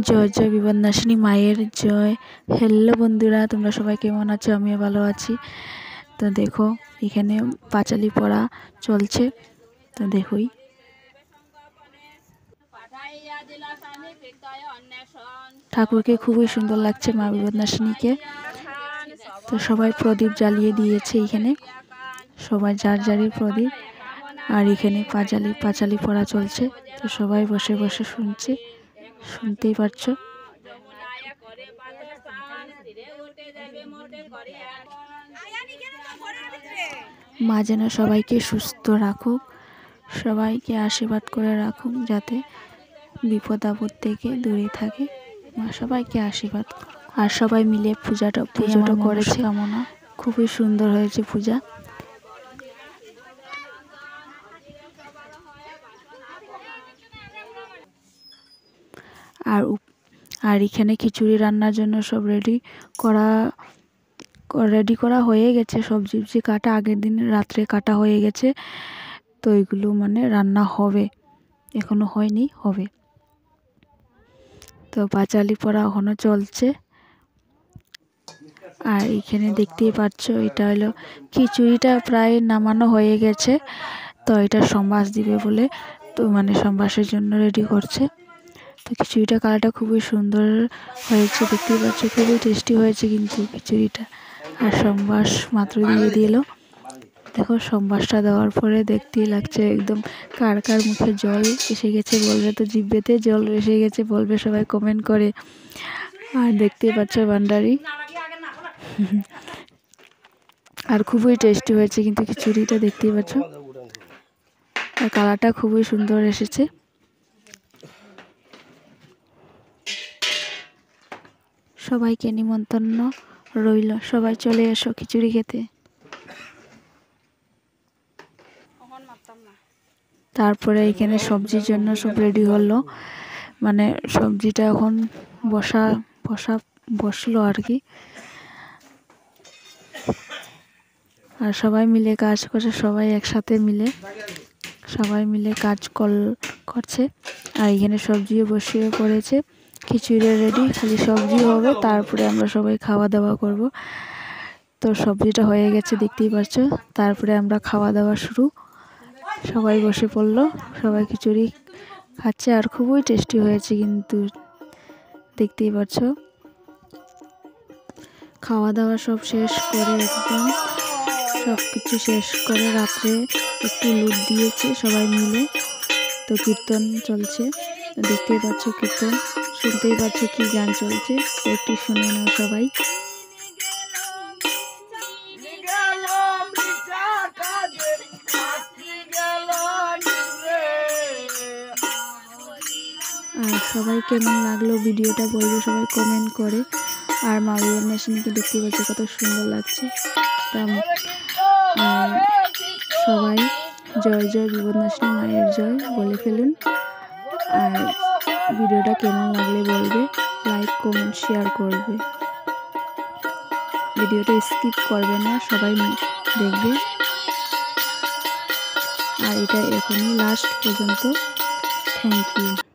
জয় জয় বিপদনাশিনী মায়ের জয়। হ্যালো বন্ধুরা, তোমরা সবাই কেমন আছো? আমিও ভালো আছি। তো দেখো এখানে পাঁচালি পড়া চলছে। তো দেখোই ঠাকুরকে খুবই সুন্দর লাগছে, মা বিপদনাশিনীকে। তো সবাই প্রদীপ জ্বালিয়ে দিয়েছে এখানে, সবাই যার যারই প্রদীপ। আর এখানে পাঁচালি পড়া চলছে। তো সবাই বসে বসে শুনছে, শুনতেই পারছো। মা যেন সবাইকে সুস্থ রাখুক, সবাইকে আশীর্বাদ করে রাখুক, যাতে বিপদ আপদ থেকে দূরে থাকে। মা সবাইকে আশীর্বাদ। আর সবাই মিলে পূজাটা করেছে। কামনা খুবই সুন্দর হয়েছে পূজা। আর এখানে খিচুড়ি রান্নার জন্য সব রেডি করা হয়ে গেছে। সবজি কাটা আগের দিন রাত্রে কাটা হয়ে গেছে। তো এগুলো রান্না হবে, এখনো হয়নি, হবে। তো পাঁচালি পড়া এখনো চলছে। আর এখানে দেখতেই পাচ্ছ, এটা হলো খিচুড়িটা প্রায় নামানো হয়ে গেছে। তো এটা সম্বাস দিবে বলে, তো সম্বাসের জন্য রেডি করছে। তো খিচুড়িটা কালারটা খুবই সুন্দর হয়েছে, দেখতেই পাচ্ছ, খুবই টেস্টি হয়েছে কিন্তু খিচুড়িটা। আর সম্বাস মাত্র দিয়ে দিল। দেখো সম্বাসটা দেওয়ার পরে দেখতেই লাগছে একদম কার কার মুখে জল এসে গেছে বলবে, তো জিভেতে জল এসে গেছে বলবে, সবাই কমেন্ট করে। আর দেখতেই পাচ্ছ ভান্ডারি। আর খুবই টেস্টি হয়েছে কিন্তু খিচুড়িটা, দেখতেই পাচ্ছ। আর কালারটা খুবই সুন্দর এসেছে। সবাইকে নিমন্ত্রণ রইল, সবাই চলে এসো খিচুড়ি খেতে। তারপরে এখানে সবজির জন্য সব রেডি হলো, সবজিটা এখন বসলো আর কি। আর সবাই মিলে কাজ করছে, সবাই একসাথে সবাই মিলে কাজ করছে। আর এখানে সবজিও বসিয়ে পড়েছে, খিচুড়ি রেডি, খালি সবজি হবে, তারপরে আমরা সবাই খাওয়া দাওয়া করব। তো সবজিটা হয়ে গেছে, দেখতেই পাচ্ছ। তারপরে আমরা খাওয়া দাওয়া শুরু। সবাই বসে পড়লো, সবাই খিচুড়ি খাচ্ছে। আর খুবই টেস্টি হয়েছে কিন্তু, দেখতেই পাচ্ছ। খাওয়া দাওয়া সব শেষ করে, একদম সব কিছু শেষ করে রাত্রে একটু লুট দিয়েছে সবাই মিলে। তো কীর্তন চলছে, দেখতেই পাচ্ছ, কীর্তন শুনতেই পাচ্ছ, কি গান চলছে, একটু শুনে নাও সবাই। আর সবাই কেমন লাগলো ভিডিওটা বলবে সবাই কমেন্ট করে। আর মা বিপদনাশিনীকে দেখতে পাচ্ছি কত সুন্দর লাগছে। আর সবাই জয় জয় বিপদনাশিনী মায়ের জয় বলে ফেলুন। আর ভিডিওটা কেমন লাগলে বলবে, লাইক কমেন্ট শেয়ার করবে, ভিডিওটা স্কিপ করবে না, সবাই দেখবে। আর এটা এখনই লাস্ট পর্যন্ত। Thank you.